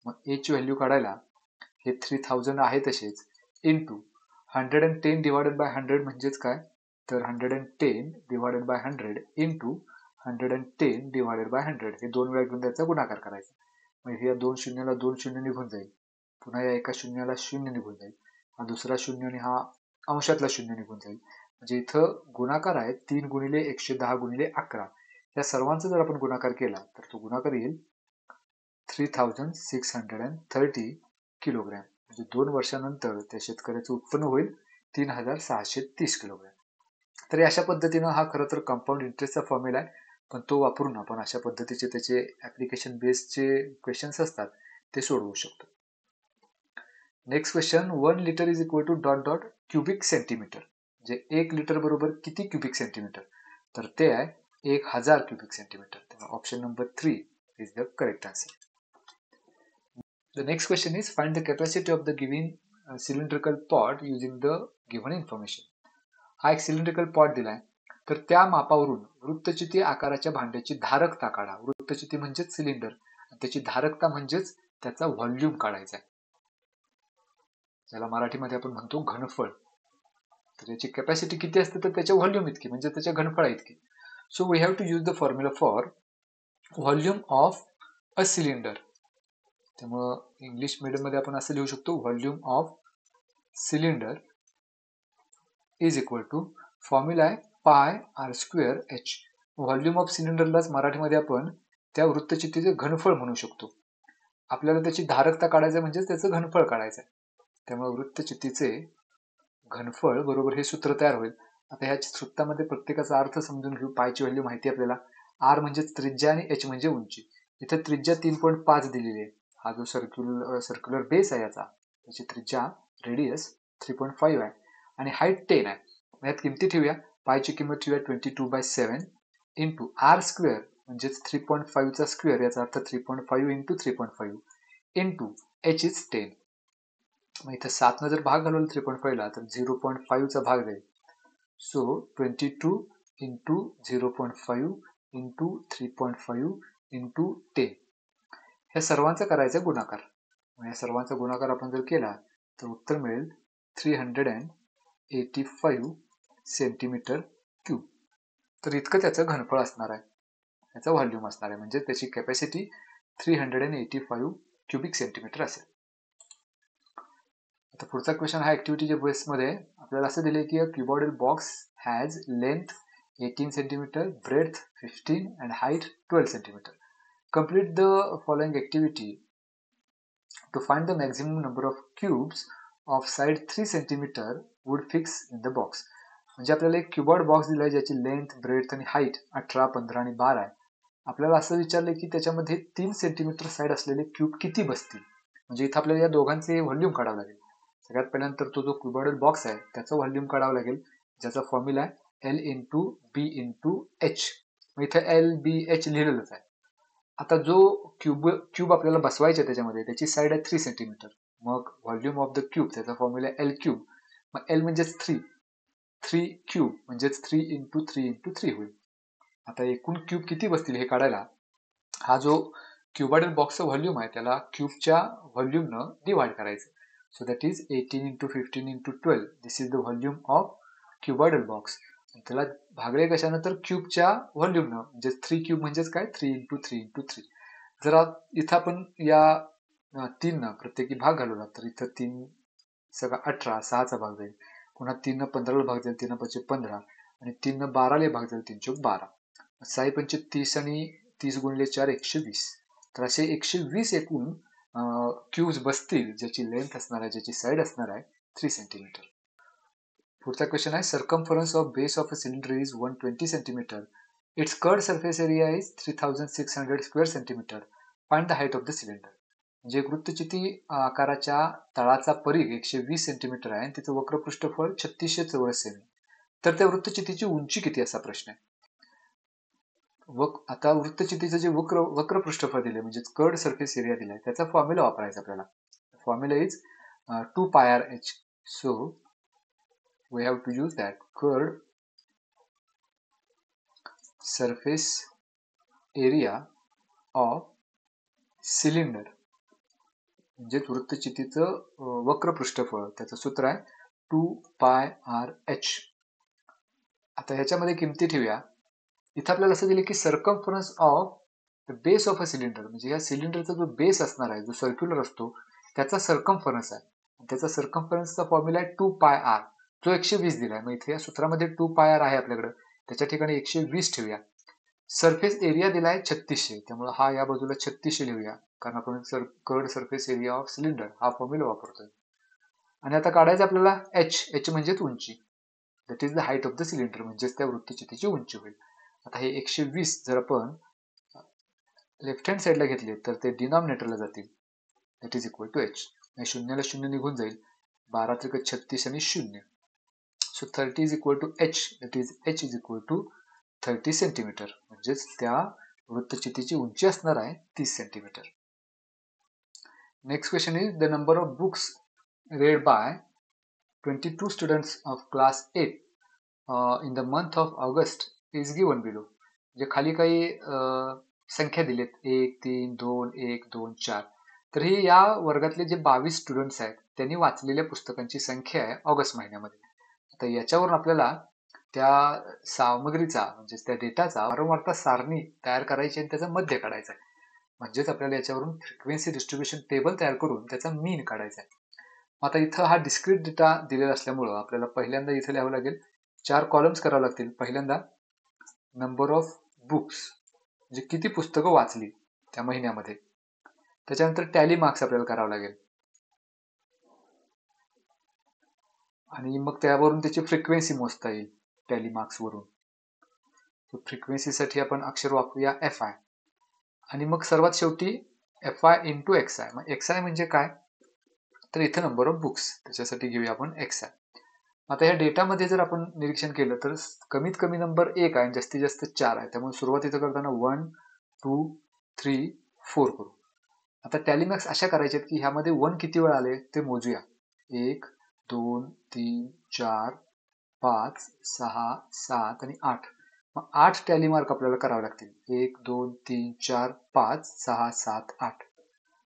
मग A ची व्हॅल्यू काढायला हे 3000 आहे तसेच इंटू 110 डिवायडेड बाय 100 म्हणजेच काय, तर 110 divided by 100 into 110 divided by 100 हे 2 वेळा घेऊन त्याचा गुणाकार करायचा. म्हणजे या 2 शून्याला 2 शून्य निघून जाईल, पुन्हा या एका शून्याला शून्य निघून जाईल, हा दुसरा शून्य आणि हा अंशातला शून्य निघून जाईल. म्हणजे इथं गुणाकार आहे 3 गुणिले 110 गुणिले 11. या सर्वांचा जर आपण गुणाकार केला तर तो गुणाकार येईल 3630 किलोग्रॅम. म्हणजे 2 वर्षानंतर त्या शेतकऱ्याचं उत्पन्न होईल 3630 किलोग्रॅम. तर अशा पद्धतीनं हा खरं तर कंपाऊंड इंटरेस्टचा फॉर्म्युला आहे, पण तो वापरून आपण अशा पद्धतीचे त्याचे ऍप्लिकेशन बेस्डचे क्वेश्चन्स असतात ते सोडवू शकतो. Next question, 1 litre is equal to dot dot cubic centimetre. म्हणजे 1 लिटर बरोबर किती क्युबिक सेंटीमीटर, तर ते आहे 1000 क्युबिक सेंटीमीटर. त्यामुळे option number 3 is the correct answer. The next question is find the capacity of the given cylindrical pot using the given information. हा एक सिलेंड्रिकल पॉट दिलाय, तर त्या मापावरून वृत्तचिती आकाराच्या भांड्याची धारकता काढा. वृत्तचिती म्हणजेच सिलेंडर, त्याची धारकता म्हणजेच त्याचा व्हॉल्यूम काढायचा आहे, ज्याला मराठीमध्ये आपण म्हणतो घनफळ. तर याची कॅपॅसिटी किती असते, तर त्याच्या व्हॉल्यूम इतकी, म्हणजे त्याच्या घनफळा इतकी. So we have to use the formula for volume of a cylinder. त्यामुळं इंग्लिश मीडियम मध्ये आपण असं लिहू शकतो, volume of cylinder is equal to, formula आहे pi r square h. Volume of सिलेंडरलाच मराठीमध्ये आपण त्या वृत्तचितीचे घनफळ म्हणू शकतो. आपल्याला त्याची धारकता काढायचं म्हणजे त्याचं घनफळ काढायचं आहे. त्यामुळे वृत्तचितीचे घनफळ बरोबर हे सूत्र तयार होईल. आता ह्या सूत्रामध्ये प्रत्येकाचा अर्थ समजून घेऊ. पायची व्हॅल्यू माहिती आपल्याला, आर म्हणजे त्रिज्या आणि एच म्हणजे उंची. इथे त्रिज्या 3.5 दिलेली आहे. हा जो सर्क्युलर बेस आहे याचा, त्याची त्रिज्या रेडियस 3.5 आहे आणि हाईट 10 आहे. यात किमती ठेवूया. पायची किंमत ठेवूया 22/7 इंटू आर स्क्वेअर म्हणजेच 3.5 चा स्क्वेअर, याचा अर्थ 3.5 इंटू 3.5 इंटू एच इज 10. मग इथं 7 न जर भाग घालवला 3.5 ला, तर 0.5 चा भाग जाईल. सो 22 इंटू 0.5 इंटू 3.5 इंटू 10, ह्या सर्वांचा करायचा गुणाकार. या सर्वांचा गुणाकार आपण जर केला तर उत्तर मिळेल 385 सेंटीमीटर क्यूब. तर इतकं त्याचं घनफळ असणार आहे, त्याचा व्हॉल्यूम असणार आहे, म्हणजे त्याची कॅपॅसिटी 385 क्युबिक सेंटीमीटर असेल. आता पुढचा क्वेश्चन हा ऍक्टिव्हिटीच्या बेसमध्ये आपल्याला असं दिले की a cuboidal box has length 18 centimetre, breadth 15 and height 12 centimetre. Complete the following activity to find the maximum number of cubes of side 3 cm would fix in the box. म्हणजे आपल्याला एक क्युबॉइड बॉक्स दिलाय ज्याची लेंथ, ब्रेथ आणि हाईट 18, 15 आणि 12 आहे. आपल्याला असं विचारलंय की त्याच्यामध्ये 3 सेंटीमीटर साईड असलेले क्यूब किती बसतील. म्हणजे इथं आपल्याला या दोघांचे व्हॉल्यूम काढावं लागेल. सगळ्यात पहिल्यानंतर तो जो क्युबॉइडल बॉक्स आहे त्याचं व्हॉल्यूम काढावं लागेल, ज्याचा फॉर्म्युला आहे एल इंटू बी इंटू एच. मग इथं एल बी एच लिहिलेलंच आहे. आता जो क्यूब आपल्याला बसवायचा त्याच्यामध्ये, त्याची साईड आहे 3 सेंटीमीटर. मग व्हॉल्यूम ऑफ द क्यूब, त्याचा फॉर्म्युला एल क्यूब. मग एल म्हणजेच 3 क्यूब म्हणजेच 3 इंटू 3 इंटू 3 होईल. आता एकूण क्यूब किती बसतील हे काढायला, हा जो क्युबॉइडल बॉक्सचा व्हॉल्यूम आहे त्याला क्यूबच्या व्हॉल्यूमनं डिवाइड करायचं. So that is 18 into 15 into 12. This is the volume of cuboidal box. त्याला भागले कशानं, तर क्यूबच्या व्हॉल्यूमनं, म्हणजे 3 क्यूब म्हणजेच काय, 3 इंटू 3 इंटू 3. जर इथं आपण या 3 न प्रत्येकी भाग घालवला तर इथं 3 सगळा 18, 6चा भाग जाईल. पुन्हा 3 न 15 ला भाग जाईल, 3 5 15 आणि 3 न 12 ला भाग जाईल, 3 चौक 12. 6 पंचे 30 आणि 30 गुणिले 4 120. तर असे 120 एकूण क्यूब्स बसतील, ज्याची लेंथ असणार आहे, ज्याची साईड असणार आहे 3 सेंटीमीटर. पुढचा क्वेश्चन आहे circumference of base of a cylinder is 120 centimetre. It's curved surface area is 3600 square centimetre. Find the height of the cylinder. म्हणजे वृत्तचिती आकाराच्या तळाचा परिघ 120 सेंटीमीटर आहे आणि तिचं वक्र पृष्ठफळ 3600 चौरस सेमी. तर त्या वृत्तचितीची उंची किती असा प्रश्न आहे. आता वृत्तचितीचं जे वक्र पृष्ठफळ दिले म्हणजे कर्ड सरफेस एरिया दिलाय, त्याचा फॉर्म्युला वापरायचा आपल्याला. Formula is 2 pi r h. So we have to use that curved surface area of cylinder. म्हणजे वृत्तचितीचं वक्र पृष्ठफळ, त्याचं सूत्र आहे 2 पाय आर एच. आता ह्याच्यामध्ये किमती ठेवूया. इथं आपल्याला असं दिलं की circumference of the base of a cylinder, म्हणजे या सिलेंडरचा जो बेस असणार आहे, जो सर्क्युलर असतो, त्याचा सर्कम्फरन्स आहे. त्याचा सर्कम्फरन्सचा फॉर्म्युला आहे 2 पाय आर, जो 120 दिलाय. मग इथे या सूत्रामध्ये 2 पाय आर आहे आपल्याकडे, त्याच्या ठिकाणी 120 ठेवूया. सरफेस एरिया दिलाय 3600, त्यामुळे हा या बाजूला 3600 लिहूया, कारण आपण curved surface area of cylinder हा फॉर्म्युला वापरतोय. आणि आता काढायचं आपल्याला एच म्हणजेच उंची, that is the height of the cylinder, म्हणजेच त्या वृत्तचितीची उंची होईल. आता हे 120 जर आपण लेफ्ट हँड साईडला घेतले तर ते डिनॉमिनेटरला जातील, that is equal to h. शून्याला शून्य निघून जाईल, 12 त्रिक 36 आणि 0. So 30 is equal to h, that is h is equal to 30 centimetre, म्हणजेच त्या वृत्तचितीची उंची असणार आहे 30 centimetre. Next question is the number of books read by 22 students of class 8 in the month of August is given below. जे खाली काही संख्या दिलेत 1, 3, 2, 1, 2, 4. तर ही या वर्गातले जे 22 स्टुडंट्स आहेत त्यांनी वाचलेल्या पुस्तकांची संख्या आहे ऑगस्ट महिन्यामध्ये. आता याच्यावरून आपल्याला त्या सामग्रीचा म्हणजे त्या डेटाचा वारंवारता सारणी तयार करायची आणि त्याचा मध्य काढायचा आहे. म्हणजेच आपल्याला याच्यावरून फ्रिक्वेन्सी डिस्ट्रीब्युशन टेबल तयार करून त्याचा मीन काढायचा आहे. आता इथं हा डिस्क्रीट डेटा दिलेला असल्यामुळं आपल्याला पहिल्यांदा इथे लिहावं लागेल, 4 कॉलम्स करावे लागतील. पहिल्यांदा नंबर ऑफ बुक्स, म्हणजे किती पुस्तकं वाचली त्या महिन्यामध्ये. त्याच्यानंतर टॅली मार्क्स आपल्याला करावं लागेल आणि मग त्यावरून त्याची फ्रिक्वेन्सी मोजता येईल टॅली मार्क्स वरून. फ्रिक्वेन्सीसाठी आपण अक्षर वापरूया FI आणि मग सर्वात शेवटी FI इंटू XI. मग XI म्हणजे काय, तर इथं नंबर ऑफ बुक्स, त्याच्यासाठी घेऊया आपण XI. आता या डेटामध्ये जर आपण निरीक्षण केलं तर कमीत कमी नंबर 1 आहे, जास्तीत जास्त 4 आहे. त्यामुळे सुरुवातीचं करताना 1, 2, 3, 4 करू. आता टॅली मार्क्स अशा करायचे की ह्यामध्ये 1 किती वेळा आले ते मोजूया. 1, 2, 3, 4, 5, 6, 7 आणि 8. मग 8 टॅली मार्क आपल्याला करावे लागतील. 1, 2, 3, 4, 5, 6, 7, 8.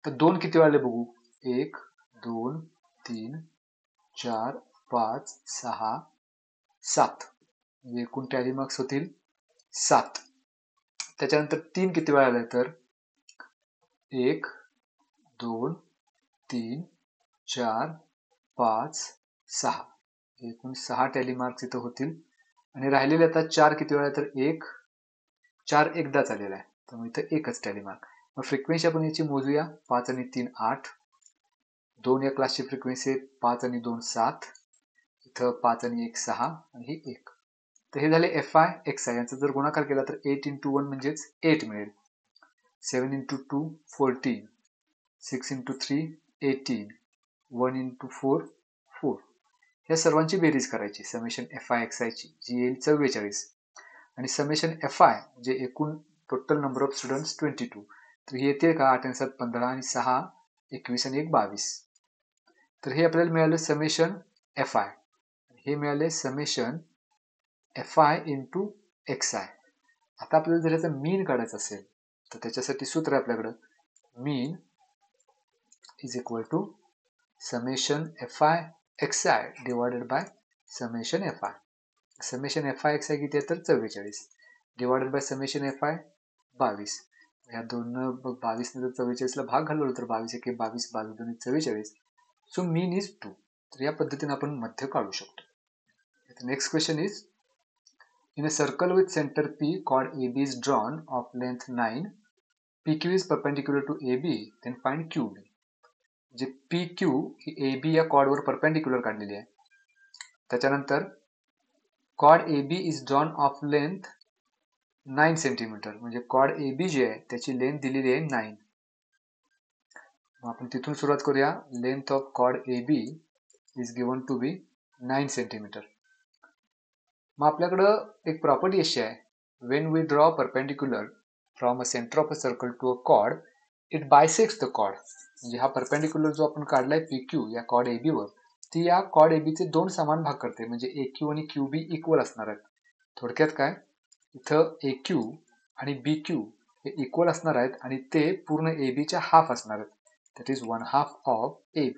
तर 2 किती वेळा आले बघू. 1, 2, 3, 4, 5, 6, 7. म्हणजे एकूण टॅली मार्क्स होतील 7. त्याच्यानंतर 3 किती वेळा आले तर 1, 2, 3, 4, 5, 6. एकूण 6 टॅली मार्क्स इथं होतील. आणि राहिलेले आता 4 किती वेळा तर 1, 4 एकदाच आलेला आहे, त्यामुळे इथं एकच टॅली मार्क. मग फ्रिक्वेन्सी आपण याची मोजूया. 5 आणि 3 8. 2 या क्लासची फ्रिक्वेन्सी 5 आणि 2 7. इथं 5 आणि 1 6 आणि ही 1. तर हे झाले FI XI. यांचा जर गुणाकार केला तर 8 इंटू 1 म्हणजेच 8 मिळेल. 7 इंटू 2 14. 6 इंटू 3 18. 1 इंटू 4 4. या सर्वांची बेरीज करायची समेशन FI XI ची, जी येईल 44. आणि समेशन FI जे एकूण टोटल नंबर ऑफ स्टुडंट्स 22. तर हे येते का 8 आणि 7 15 आणि 6 21 आणि 1 22. तर हे आपल्याला मिळालं समेशन FI. हे मिळाले समेशन FI इंटू XI. आता आपल्याला जर याचा मीन काढायचा असेल तर त्याच्यासाठी सूत्र आहे आपल्याकडं. Mean is equal to summation FI XI divided by summation FI. Summation FI XI किती आहे तर 44 डिवायडेड बाय समेशन FI 22. ह्या दोन 22 नंतर 44ला भाग घालवलं तर 22 1 22 22 2 44. So mean is 2. तर या पद्धतीने आपण मध्य काढू शकतो. Next question is in a circle with center P, chord AB is drawn of length 9. PQ is perpendicular to AB, then find QB. जे PQ ही AB या कॉर्डवर परपेंडिक्युलर काढलेली आहे. त्याच्यानंतर chord AB is drawn of length 9 centimetre, म्हणजे कॉर्ड AB जे आहे त्याची लेंथ दिलेली आहे 9. आपण तिथून सुरुवात करूया. Length of chord AB is given to be 9 centimetre. मग आपल्याकडं एक प्रॉपर्टी अशी आहे, when we draw perpendicular from a centre of a circle to a chord it bisects the chord. म्हणजे हा परपेंडिक्युलर जो आपण काढलाय PQ या कॉर्ड AB वर, ती या कॉर्ड AB चे 2 समान भाग करते. म्हणजे AQ आणि QB इक्वल असणार आहेत. थोडक्यात काय, इथं AQ आणि BQ हे इक्वल असणार आहेत आणि ते पूर्ण AB च्या हाफ असणार आहेत. That is 1/2 of AB.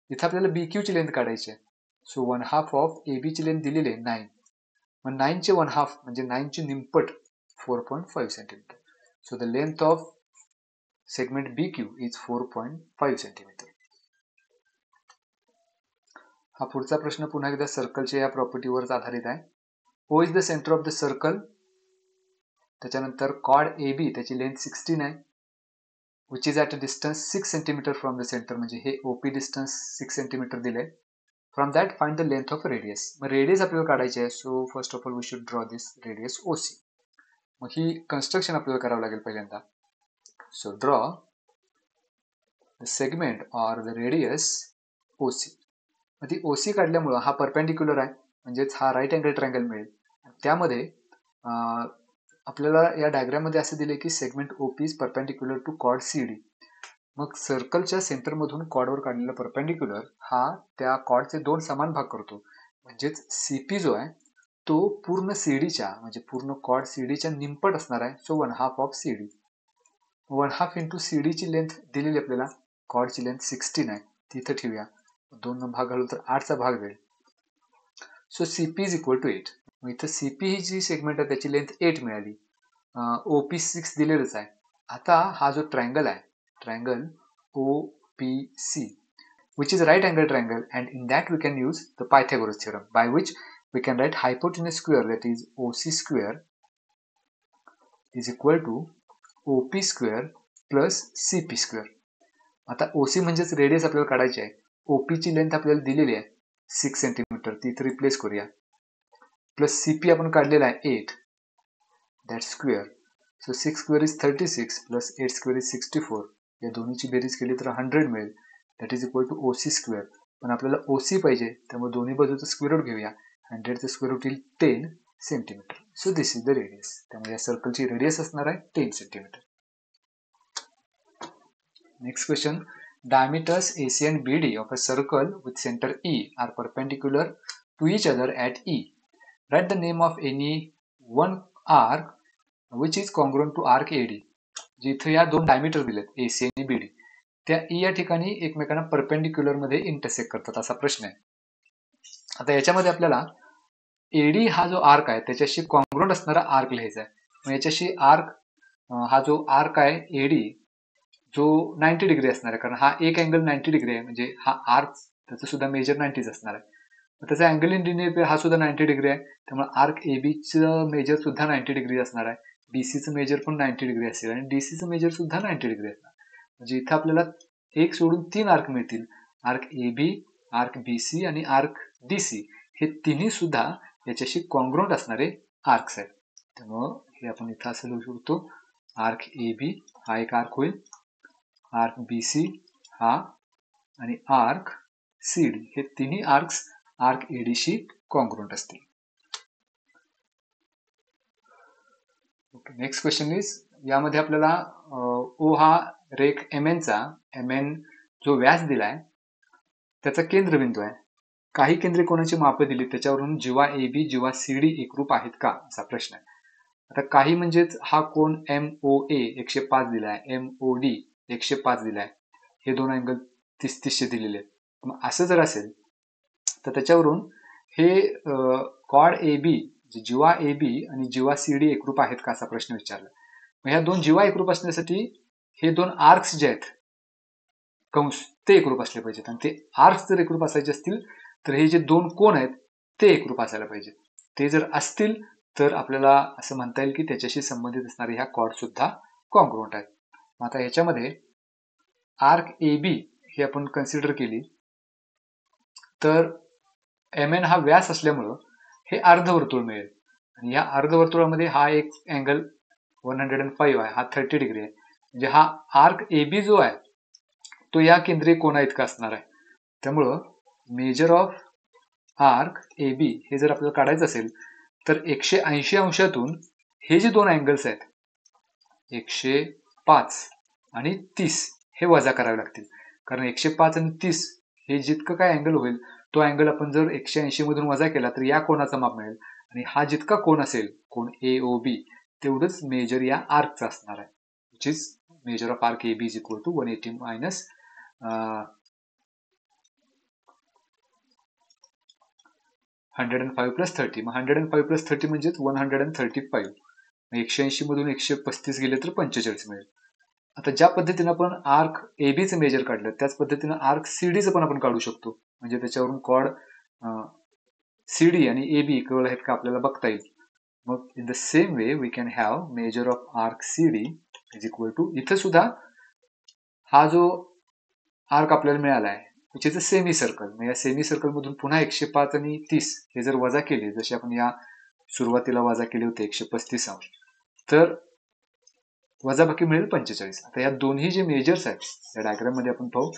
इथं आपल्याला BQ ची लेंथ काढायची आहे. सो 1/2 ऑफ AB ची लेंथ दिलेली आहे 9. मग 9 चे 1/2 म्हणजे 9 चे निमपट 4.5 centimetre. So the length of segment BQ is 4.5 centimetre. हा पुढचा प्रश्न पुन्हा एकदा सर्कलच्या या प्रॉपर्टीवर आधारित आहे. O is the centre of the circle. त्याच्यानंतर कॉर्ड AB त्याची लेंथ 16 आहे, which is at a distance 6 centimetre from the centre. म्हणजे हे OP डिस्टन्स 6 सेंटीमीटर दिले. From that find the length of radius. मग रेडियस आपल्याला काढायची आहे. So first of all we should draw this radius OC. मग ही कन्स्ट्रक्शन आपल्याला करावं लागेल पहिल्यांदा. So draw the segment or the radius OC. मग ती OC काढल्यामुळं हा परपेंडिक्युलर आहे, म्हणजेच हा राईट अँगल ट्रायंगल मिळेल. त्यामध्ये आपल्याला या डायग्राम मध्ये असे दिले की segment OP is perpendicular to chord CD. मग सर्कलच्या सेंटरमधून कॉर्डवर काढलेला परपेंडिक्युलर हा त्या कॉर्डचे दोन समान भाग करतो. म्हणजेच सीपी जो आहे तो पूर्ण सीडीच्या म्हणजे पूर्ण कॉर्ड सीडीच्या निमपट असणार आहे. So 1/2 of CD. 1/2 इंटू सीडीची लेंथ दिलेली आपल्याला, कॉर्डची लेंथ 16 आहे, ती इथं ठेवूया. 2 भाग घालू तर 8चा भाग जाईल. So CP is equal to 8. मग इथं सीपी ही जी सेगमेंट आहे त्याची लेंथ 8 मिळाली. ओपी 6 दिलेलंच आहे. आता हा जो ट्रायंगल आहे, triangle OPC, which is a right angle triangle, and in that we can use the Pythagoras theorem, by which we can write hypotenuse square, that is OC square, is equal to OP square plus CP square. आता OC म्हणजेच रेडियस आपल्याला काढायची आहे. OP ची लेंथ आपल्याला दिलेली आहे 6 सेंटीमीटर, ती इथे रिप्लेस करूया. प्लस CP आपण काढलेला आहे 8, that square. So 6 square is 36 plus 8 square is 64. या दोन्हीची बेरीज केली तर 100 मिळेल, that is equal to OC square. पण आपल्याला OC पाहिजे, त्यामुळे दोन्ही बाजूचं स्क्वेअर रूट घेऊया. 100चं स्क्वेअर रूट येईल 10 centimetre. So this is the radius. त्यामुळे या सर्कलची रेडियस असणार आहे 10 centimetre. Next question. Diameters AC and BD of a circle with center E are perpendicular to each other at E. Write the name of any one arc which is congruent to arc AD. जिथे या दोन डायमीटर दिलेत AC आणि BD, त्या E या ठिकाणी एकमेकांना परपेंडिक्युलर मध्ये इंटरसेक्ट करतात असा प्रश्न आहे. आता याच्यामध्ये आपल्याला AD हा जो आर्क आहे त्याच्याशी कॉन्ग्रुएंट असणारा आर्क लिहायचा आहे. मग याच्याशी आर्क हा जो आर्क आहे AD जो 90 डिग्री असणार आहे, कारण हा एक अँगल 90 डिग्री आहे, म्हणजे हा आर्क त्याचं सुद्धा मेजर 90 असणार आहे. त्याचा अँगल इन लिनियर हा सुद्धा 90 डिग्री आहे, त्यामुळे आर्क ABचं मेजर सुद्धा 90 डिग्री असणार आहे. BCचं मेजर पण 90 डिग्री असेल आणि DCचं मेजर सुद्धा 90 डिग्री असणार. म्हणजे इथं आपल्याला एक सोडून 3 आर्क मिळतील. आर्क AB, आर्क BC आणि आर्क DC हे तिन्ही सुद्धा याच्याशी कॉन्ग्रुएंट असणारे आर्क्स आहेत. त्यामुळं हे आपण इथं असं लिहू शकतो, आर्क AB हा एक आर्क होईल, आर्क BC हा आणि आर्क CD हे तिन्ही आर्क्स आर्क AD शी कॉन्ग्रुएंट असतील. नेक्स्ट क्वेश्चन इज, यामध्ये आपल्याला O हा रेख MN चा, MN जो व्यास दिलाय त्याचा केंद्रबिंदू आहे. काही केंद्रे कोणाची मापं दिली त्याच्यावरून जीवा AB जीवा CD एकरूप आहेत का असा प्रश्न आहे. आता काही म्हणजेच हा कोण MOA 105 दिलाय, MOD 105 दिलाय, हे दोन अँगल 30-30 दिलेले आहेत. मग असं जर असेल तर त्याच्यावरून हे कॉर्ड AB, जीवा AB आणि जीवा CD एकरूप आहेत का असा प्रश्न विचारला. मग ह्या दोन जीवा एकरूप असण्यासाठी हे दोन आर्क्स जे आहेत कंस ते एकरूप असले पाहिजेत, आणि ते आर्क्स जर एकरूप असायचे असतील तर हे जे दोन कोण आहेत ते एकरूप असायला पाहिजेत. ते जर असतील तर आपल्याला असं म्हणता येईल की त्याच्याशी संबंधित असणारे ह्या कॉर्ड सुद्धा कॉन्ग्रुएंट आहेत. आता याच्यामध्ये आर्क AB हे आपण कन्सिडर केली तर MN हा व्यास असल्यामुळं हे अर्धवर्तुळ मिळेल, आणि या अर्धवर्तुळामध्ये हा एक अँगल 105 आहे, हा 30 डिग्री आहे. म्हणजे हा आर्क AB जो आहे तो या केंद्रीय कोणा इतका असणार आहे. त्यामुळं मेजर ऑफ आर्क AB हे जर आपल्याला काढायचं असेल तर 180 अंशातून हे जे दोन अँगल्स आहेत 105 आणि 30 हे वजा करावे लागतील, कारण 105 आणि 30 हे जितकं काय अँगल होईल तो अँगल आपण जर 180 मधून वजा केला तर या कोणाचा माप मिळेल, आणि हा जितका कोण असेल कोण AOB तेवढंच मेजर या आर्कचा असणार आहे, which is measure of arc AB is equal to 180 minus 105 plus 30. मग 105 प्लस 30 म्हणजेच 135. 180 मधून 135 गेले तर 45 मिळेल. आता ज्या पद्धतीने आपण आर्क ABचं मेजर काढलं त्याच पद्धतीनं आर्क CDचं पण आपण काढू शकतो. म्हणजे त्याच्यावरून कॉर्ड CD आणि AB इक्वल आहेत का आपल्याला बघता येईल. मग in the same way we can have measure of arc CD is equal to, इथं सुद्धा हा जो आर्क आपल्याला मिळाला आहे which is a semi circle, मग या सेमी सर्कल मधून पुन्हा 105 आणि 30 हे जर वजा केले, जसे आपण या सुरुवातीला वजा केले होते 135 अंश, तर वजाबाकी मिळेल 45. आता या दोन्ही जे मेजर्स आहेत या डायग्राम मध्ये आपण पाहू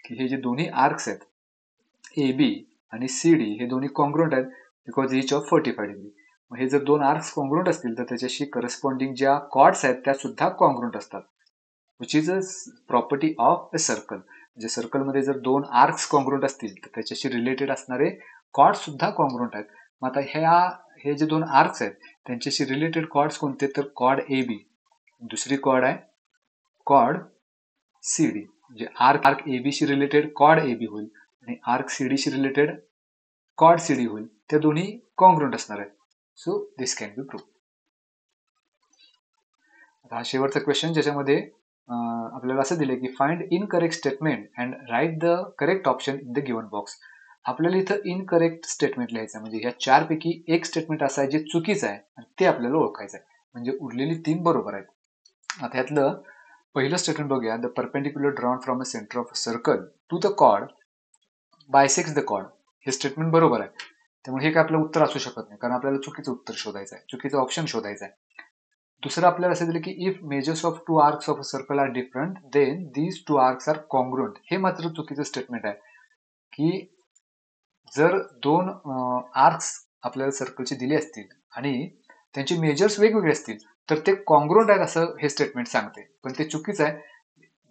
की हे जे दोन्ही आर्क्स आहेत AB आणि CD हे दोन्ही कॉन्ग्रुएंट आहेत, बिकॉज इच ऑफ 45 डिग्री. मग हे जर दोन आर्क्स कॉन्ग्रुएंट असतील तर त्याच्याशी करस्पॉन्डिंग ज्या कॉर्ड्स आहेत त्या सुद्धा कॉन्ग्रुएंट असतात, which is a property of a circle. म्हणजे सर्कलमध्ये जर दोन आर्क्स कॉन्ग्रुएंट असतील तर त्याच्याशी रिलेटेड असणारे कॉर्ड सुद्धा कॉन्ग्रुएंट आहेत. मग आता हे जे दोन आर्क्स आहेत त्यांच्याशी रिलेटेड कॉर्ड्स कोणते, तर कॉर्ड ए बी, दुसरी कॉर्ड आहे कॉर्ड सी डी. म्हणजे आर्क ए बी शी रिलेटेड कॉर्ड ए बी होईल आणि आर्क सी डी शी रिलेटेड कॉर्ड सी डी होईल. त्या दोन्ही कॉन्ग्रुएंट असणार आहेत. So this can be prove. आता हा शेवटचा क्वेश्चन ज्याच्यामध्ये आपल्याला असं दिलं की find incorrect statement and write the correct option in the given box. आपल्याला इथं इनकरेक्ट स्टेटमेंट लिहायचं, म्हणजे ह्या चारपैकी एक स्टेटमेंट असं आहे जे चुकीचं आहे आणि ते आपल्याला ओळखायचं आहे. म्हणजे उरलेली 3 बरोबर आहेत. आता यातलं पहिलं स्टेटमेंट बघूया. The perpendicular drawn from a centre of a circle to the chord bisects the chord. हे स्टेटमेंट बरोबर आहे. त्यामुळे हे काय आपलं उत्तर असू शकत नाही, कारण आपल्याला चुकीचं उत्तर शोधायचं आहे, चुकीचं ऑप्शन शोधायचं आहे. दुसरं आपल्याला असं दिलं की if measures of 2 arcs of a circle are different then these 2 arcs are congruent. हे मात्र चुकीचं स्टेटमेंट आहे की जर दोन आर्क्स आपल्याला सर्कलचे दिले असतील आणि त्यांचे मेजर्स वेगवेगळे असतील तर ते कॉन्ग्रुएंट आहेत असं हे स्टेटमेंट सांगते, पण ते चुकीचं आहे.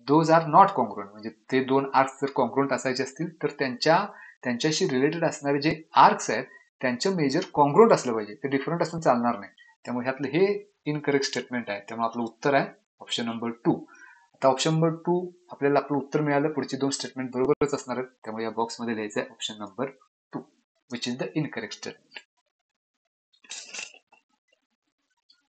Those are not congruent. म्हणजे ते दोन आर्क्स जर कॉन्ग्रुएंट असायचे असतील तर त्यांच्याशी रिलेटेड असणारे जे आर्क्स आहेत त्यांचं मेजर कॉन्ग्रुएंट असलं पाहिजे, ते डिफरंट असून चालणार नाही. त्यामुळे ह्यातलं हे इनकरेक्ट स्टेटमेंट आहे. त्यामुळे आपलं उत्तर आहे ऑप्शन नंबर 2. आता ऑप्शन नंबर 2 आपल्याला आपलं उत्तर मिळालं. पुढची 2 स्टेटमेंट बरोबरच असणार आहेत. त्यामुळे या बॉक्समध्ये लिहायचं आहे option number 2 which is the incorrect statement.